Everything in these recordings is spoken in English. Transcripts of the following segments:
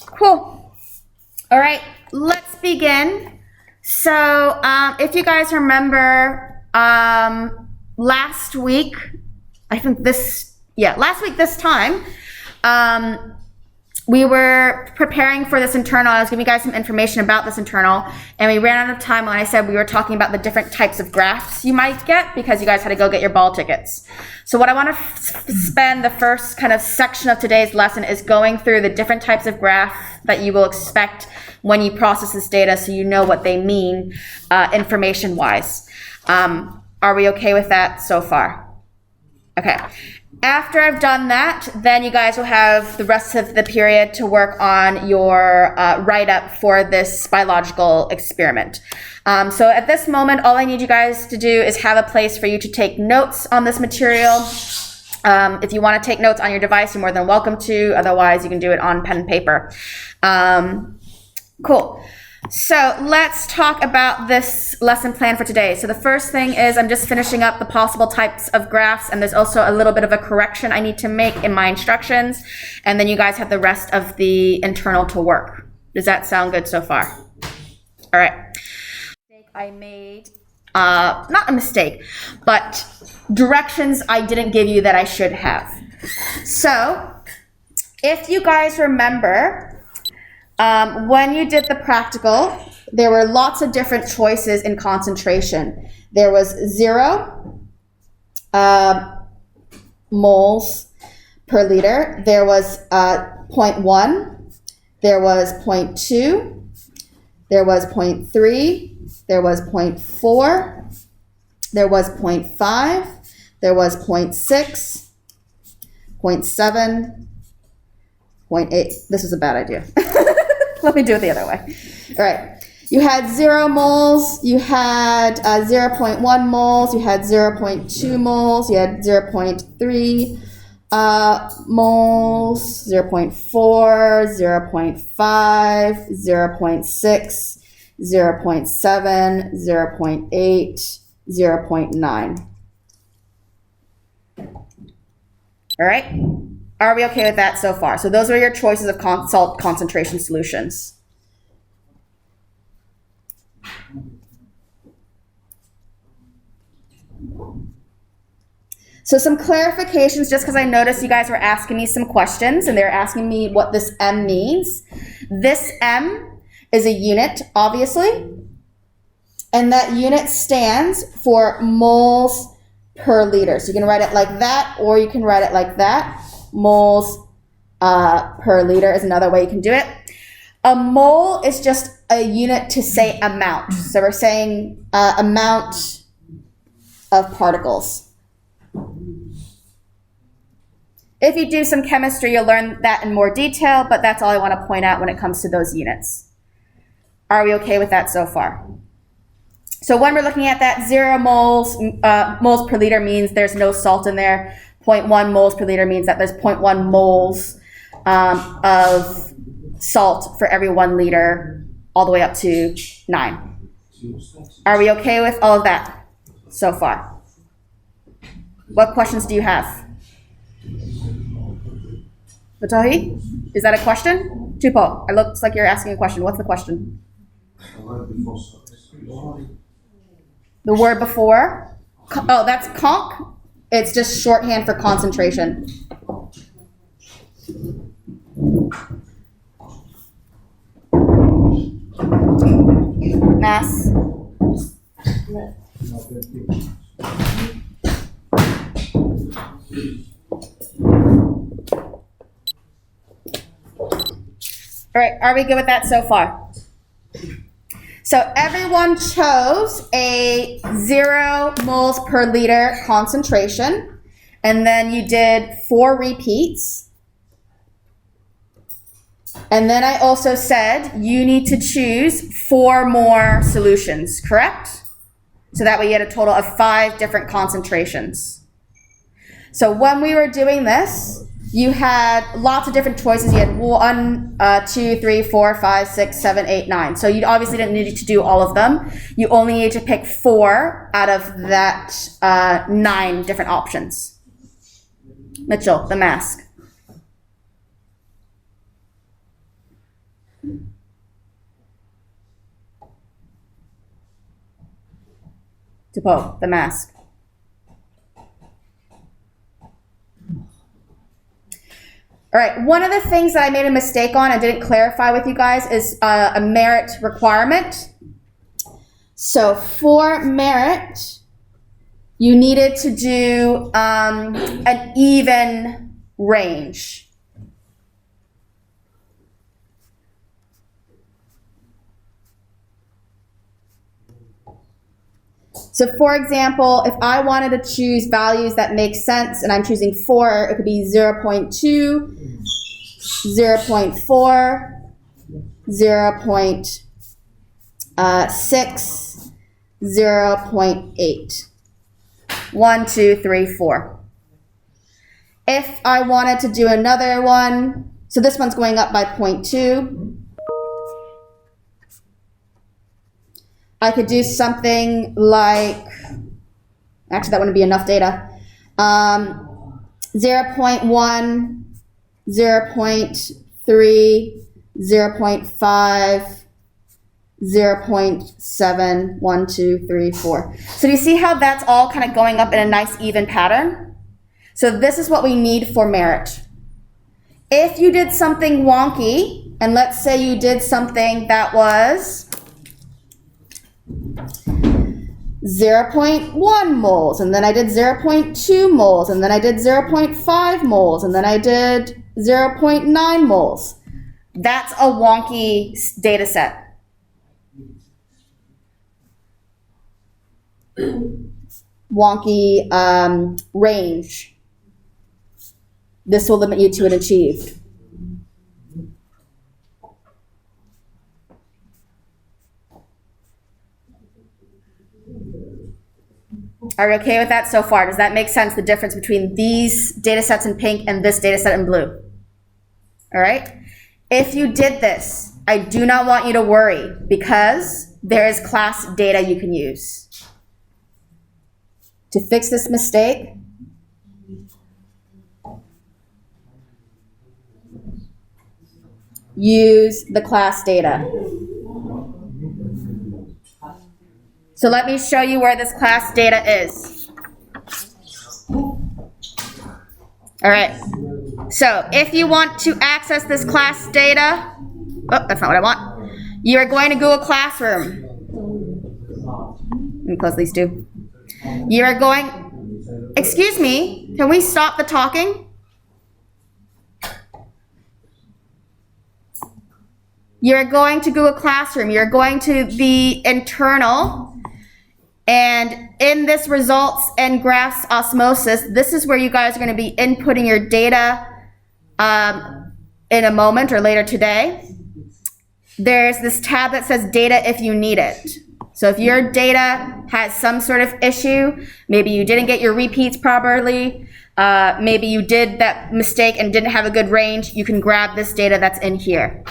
Cool. All right, let's begin. So if you guys remember last week, last week this time, we were preparing for this internal. I was giving you guys some information about this internal, and we ran out of time when I said we were talking about the different types of graphs you might get because you guys had to go get your ball tickets. So what I want to spend the first kind of section of today's lesson is going through the different types of graph that you will expect when you process this data so you know what they mean information-wise. Are we okay with that so far? Okay. After I've done that, then you guys will have the rest of the period to work on your write-up for this biological experiment. So at this moment, all I need you guys to do is have a place for you to take notes on this material. If you want to take notes on your device, you're more than welcome to. Otherwise, you can do it on pen and paper. Cool. So let's talk about this lesson plan for today. So the first thing is I'm just finishing up the possible types of graphs, and there's also a little bit of a correction I need to make in my instructions, and then you guys have the rest of the internal to work. Does that sound good so far? All right. I made, not a mistake, but directions I didn't give you that I should have. So if you guys remember, when you did the practical, there were lots of different choices in concentration. There was 0 moles per liter. There was 0.1. There was 0.2. There was 0.3. There was 0.4. There was 0.5. There was 0.6. 0.7. 0.8. This was a bad idea. Let me do it the other way. All right. You had 0 moles, you had 0.1 moles, you had 0.2 moles, you had 0.3 moles, 0.4, 0.5, 0.6, 0.7, 0.8, 0.9. All right. Are we okay with that so far? So those are your choices of salt concentration solutions. So some clarifications, just because I noticed you guys were asking me some questions and they're asking me what this M means. This M is a unit, obviously, and that unit stands for moles per liter. So you can write it like that, or you can write it like that. Moles per liter is another way you can do it. A mole is just a unit to say amount. So we're saying amount of particles. If you do some chemistry, you'll learn that in more detail, but that's all I want to point out when it comes to those units. Are we okay with that so far? So when we're looking at that, 0 moles per liter means there's no salt in there. 0.1 moles per liter means that there's 0.1 moles of salt for every 1 liter, all the way up to 9. Are we okay with all of that so far? What questions do you have? Batohi, is that a question? Tupo, it looks like you're asking a question. What's the question? The word before? Oh, that's conc. It's just shorthand for concentration. Mass. All right, are we good with that so far? So everyone chose a 0 moles per liter concentration, and then you did 4 repeats. And then I also said you need to choose 4 more solutions, correct? So that way you had a total of 5 different concentrations. So when we were doing this, you had lots of different choices. You had 1, 2, 3, 4, 5, 6, 7, 8, 9. So you obviously didn't need to do all of them. You only need to pick 4 out of that 9 different options. Mitchell, the mask. Depot, the mask. All right, one of the things that I made a mistake on and didn't clarify with you guys is a merit requirement. So for merit, you needed to do an even range. So for example, if I wanted to choose values that make sense and I'm choosing 4, it could be 0.2, 0.4, 0.6, 0.8. 1, 2, 3, 4. If I wanted to do another one, so this one's going up by 0.2. I could do something like, actually that wouldn't be enough data, 0.1, 0.3, 0.5, 0.7, 1, 2, 3, 4. So do you see how that's all kind of going up in a nice even pattern? So this is what we need for merit. If you did something wonky, and let's say you did something that was 0.1 moles, and then I did 0.2 moles, and then I did 0.5 moles, and then I did 0.9 moles. That's a wonky data set. Wonky range. This will limit you to an achieved. Are you okay with that so far? Does that make sense, the difference between these data sets in pink and this data set in blue? All right? If you did this, I do not want you to worry because there is class data you can use. To fix this mistake, use the class data. So let me show you where this class data is. All right. So if you want to access this class data, oh, that's not what I want. You are going to Google Classroom. Let me close these two. You are going, excuse me, can we stop the talking? You're going to Google Classroom. You're going to the internal. And in this results and graphs osmosis, this is where you guys are going to be inputting your data in a moment or later today. There's this tab that says data if you need it. So if your data has some sort of issue, maybe you didn't get your repeats properly, maybe you did that mistake and didn't have a good range, you can grab this data that's in here.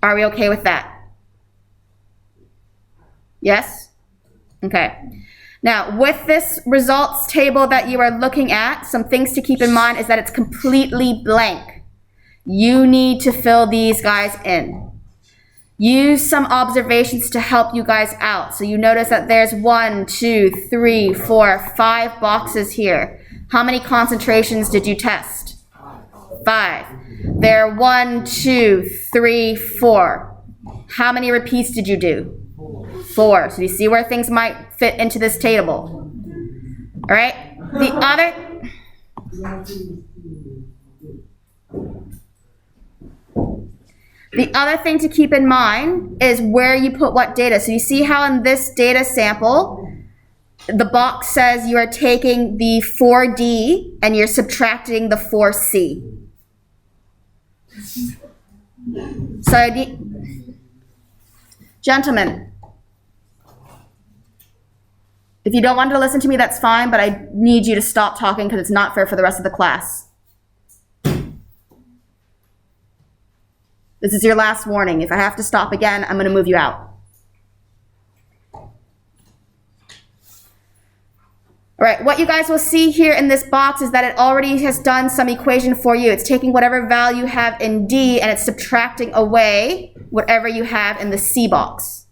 Are we okay with that? Yes? Okay. Now, with this results table that you are looking at, some things to keep in mind is that it's completely blank. You need to fill these guys in. Use some observations to help you guys out. So you notice that there's 1, 2, 3, 4, 5 boxes here. How many concentrations did you test? 5. There are 1, 2, 3, 4. How many repeats did you do? 4. So you see where things might fit into this table. All right. The other thing to keep in mind is where you put what data. So you see how in this data sample, the box says you are taking the 4D and you're subtracting the 4C. So, gentlemen, if you don't want to listen to me, that's fine, but I need you to stop talking because it's not fair for the rest of the class. This is your last warning. If I have to stop again, I'm going to move you out. All right, what you guys will see here in this box is that it already has done some equation for you. It's taking whatever value you have in D and it's subtracting away whatever you have in the C box.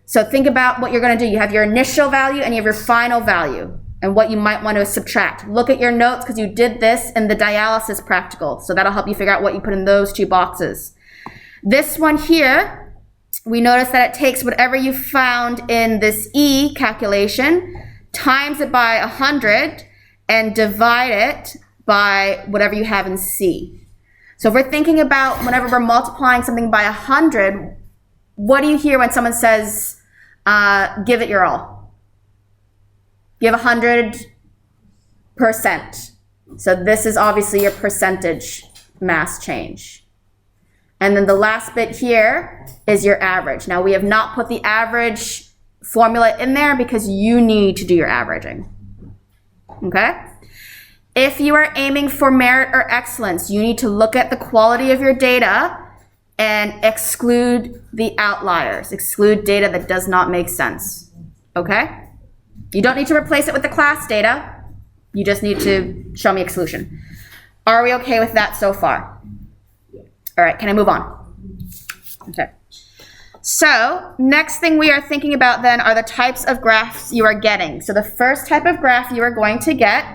So think about what you're going to do. You have your initial value and you have your final value and what you might want to subtract. Look at your notes because you did this in the dialysis practical. So that'll help you figure out what you put in those two boxes. This one here, we notice that it takes whatever you found in this E calculation, times it by 100, and divide it by whatever you have in C. So if we're thinking about whenever we're multiplying something by 100, what do you hear when someone says, give it your all? Give 100%. So this is obviously your percentage mass change. And then the last bit here is your average. Now we have not put the average formula in there because you need to do your averaging. Okay? If you are aiming for merit or excellence, you need to look at the quality of your data and exclude the outliers. Exclude data that does not make sense. Okay? You don't need to replace it with the class data. You just need to show me exclusion. Are we okay with that so far? All right, can I move on? Okay. So next thing we are thinking about then are the types of graphs you are getting. So the first type of graph you are going to get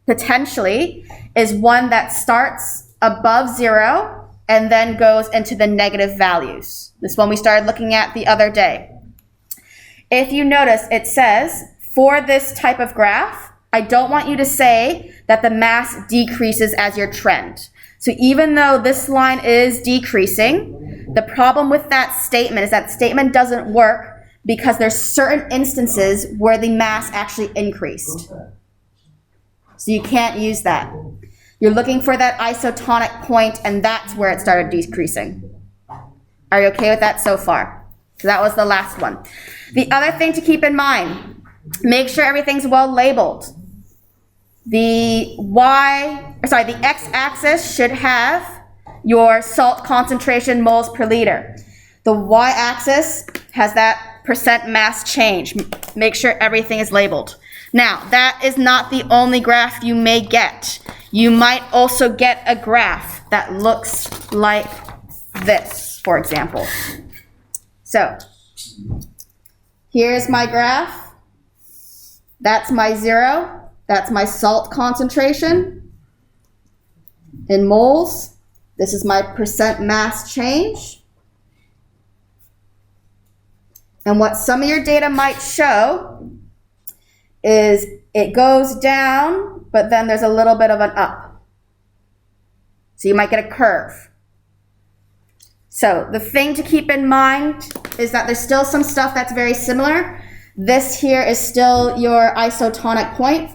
potentially is one that starts above 0 and then goes into the negative values. This one we started looking at the other day. If you notice, it says, for this type of graph, I don't want you to say that the mass decreases as your trend. So even though this line is decreasing, the problem with that statement is that statement doesn't work because there's certain instances where the mass actually increased. So you can't use that. You're looking for that isotonic point, and that's where it started decreasing. Are you okay with that so far? So that was the last one. The other thing to keep in mind, make sure everything's well labeled. The x-axis should have your salt concentration moles per liter. The y-axis has that percent mass change. Make sure everything is labeled. Now, that is not the only graph you may get. You might also get a graph that looks like this, for example. So, here's my graph. That's my 0. That's my salt concentration in moles. This is my percent mass change. And what some of your data might show is it goes down, but then there's a little bit of an up. So you might get a curve. So the thing to keep in mind is that there's still some stuff that's very similar. This here is still your isotonic point.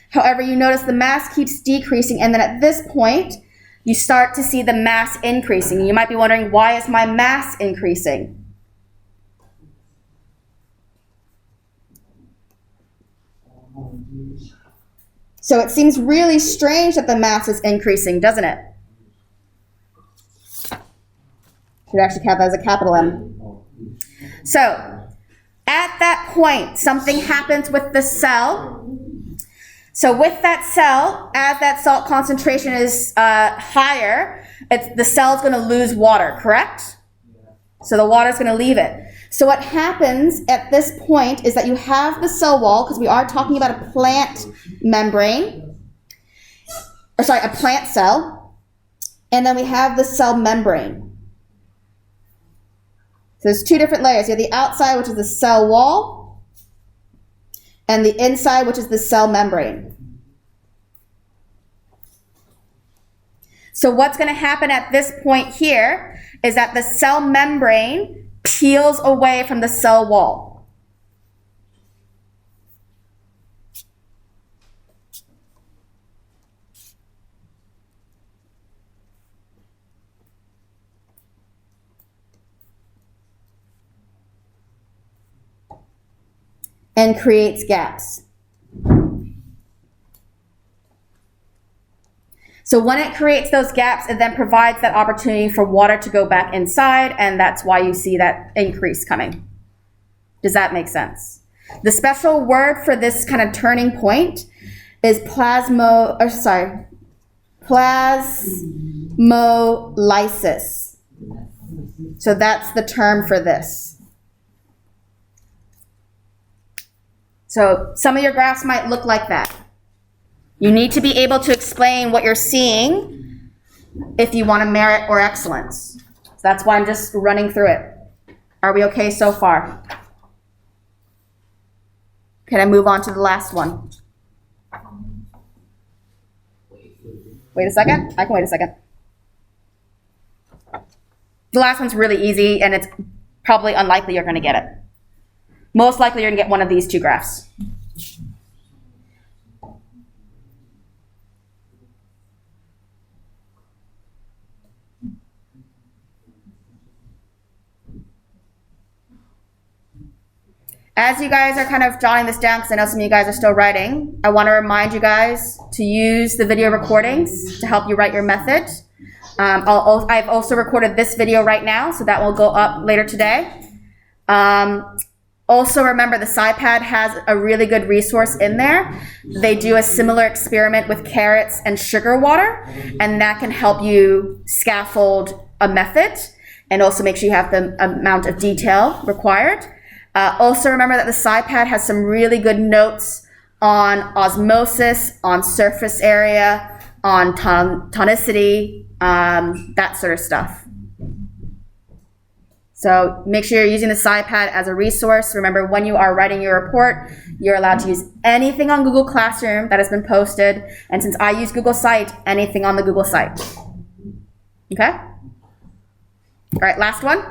However, you notice the mass keeps decreasing, and then at this point, you start to see the mass increasing. You might be wondering, why is my mass increasing? So it seems really strange that the mass is increasing, doesn't it? Should actually have that as a capital M. So at that point, something happens with the cell. So with that cell, as that salt concentration is higher, the cell's going to lose water, correct? So the water's going to leave it. So what happens at this point is that you have the cell wall, because we are talking about a plant membrane, a plant cell, and then we have the cell membrane. So there's two different layers. You have the outside, which is the cell wall, and the inside, which is the cell membrane. So what's going to happen at this point here is that the cell membrane peels away from the cell wall. And creates gaps. So when it creates those gaps, it then provides that opportunity for water to go back inside, and that's why you see that increase coming. Does that make sense? The special word for this kind of turning point is Plasmolysis. So that's the term for this. So some of your graphs might look like that. You need to be able to explain what you're seeing if you want to merit or excellence. So that's why I'm just running through it. Are we okay so far? Can I move on to the last one? Wait a second. I can wait a second. The last one's really easy, and it's probably unlikely you're going to get it. Most likely you're going to get one of these two graphs. As you guys are kind of jotting this down, because I know some of you guys are still writing, I want to remind you guys to use the video recordings to help you write your method. I've also recorded this video right now, so that will go up later today. Also remember, the SciPad has a really good resource in there. They do a similar experiment with carrots and sugar water, and that can help you scaffold a method and also make sure you have the amount of detail required. Also remember that the SciPad has some really good notes on osmosis, on surface area, on tonicity, that sort of stuff. So make sure you're using the SciPad as a resource. Remember, when you are writing your report, you're allowed to use anything on Google Classroom that has been posted. And since I use Google Site, anything on the Google site. Okay? All right, last one.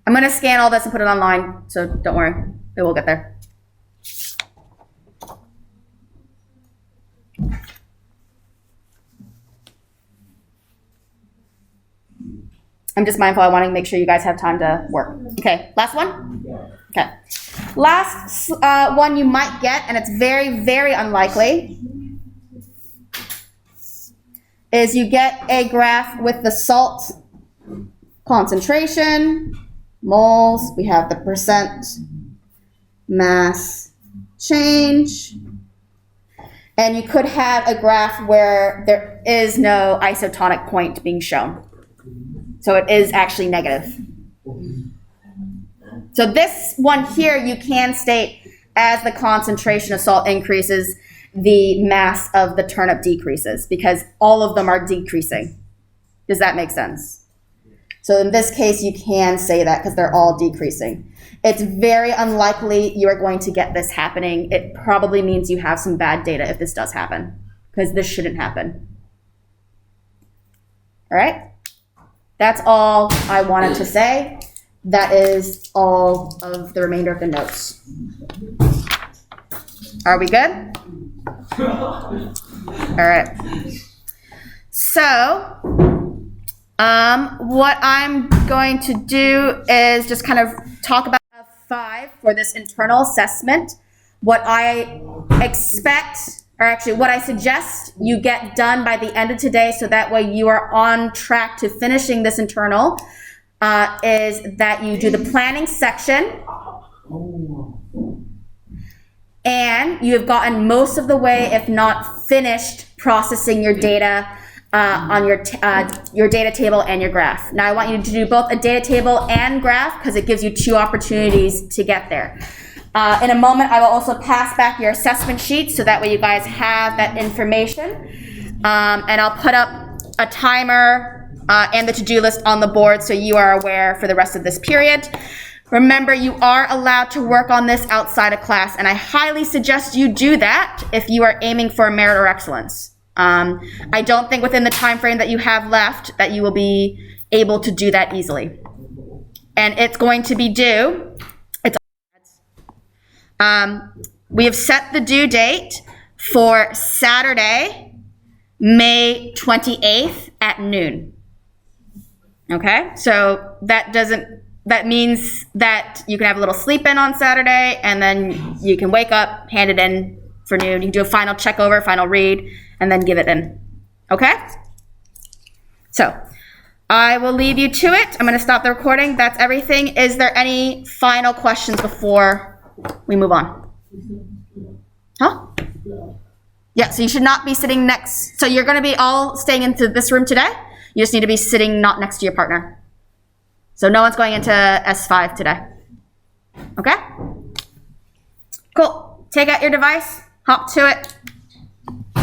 I'm going to scan all this and put it online, so don't worry, it will get there. I'm just mindful, I want to make sure you guys have time to work. Okay, last one? Okay. Last one you might get, and it's very, very unlikely, is you get a graph with the salt concentration, moles, we have the percent mass change, and you could have a graph where there is no isotonic point being shown. So it is actually negative. So this one here, you can state as the concentration of salt increases, the mass of the turnip decreases, because all of them are decreasing. Does that make sense? So in this case, you can say that because they're all decreasing. It's very unlikely you are going to get this happening. It probably means you have some bad data if this does happen, because this shouldn't happen. All right? That's all I wanted to say. That is all of the remainder of the notes. Are we good? All right. So, what I'm going to do is just kind of talk about 5 for this internal assessment. What I expect, or actually what I suggest you get done by the end of today, so that way you are on track to finishing this internal, is that you do the planning section, and you have gotten most of the way, if not finished, processing your data on your data table and your graph. Now I want you to do both a data table and graph, because it gives you 2 opportunities to get there. In a moment, I will also pass back your assessment sheets, so that way you guys have that information. And I'll put up a timer and the to-do list on the board, so you are aware for the rest of this period. Remember, you are allowed to work on this outside of class, and I highly suggest you do that if you are aiming for merit or excellence. I don't think within the time frame that you have left that you will be able to do that easily. And it's going to be due. We have set the due date for Saturday, May 28th at noon. Okay, so that means that you can have a little sleep in on Saturday, and then you can wake up, hand it in for noon. You can do a final check over, final read, and then give it in. Okay? So I will leave you to it. I'm going to stop the recording. That's everything. Is there any final questions before we move on. Huh? Yeah, so you should not be sitting next. So you're going to be all staying into this room today. You just need to be sitting not next to your partner. So no one's going into S5 today. Okay? Cool. Take out your device, hop to it.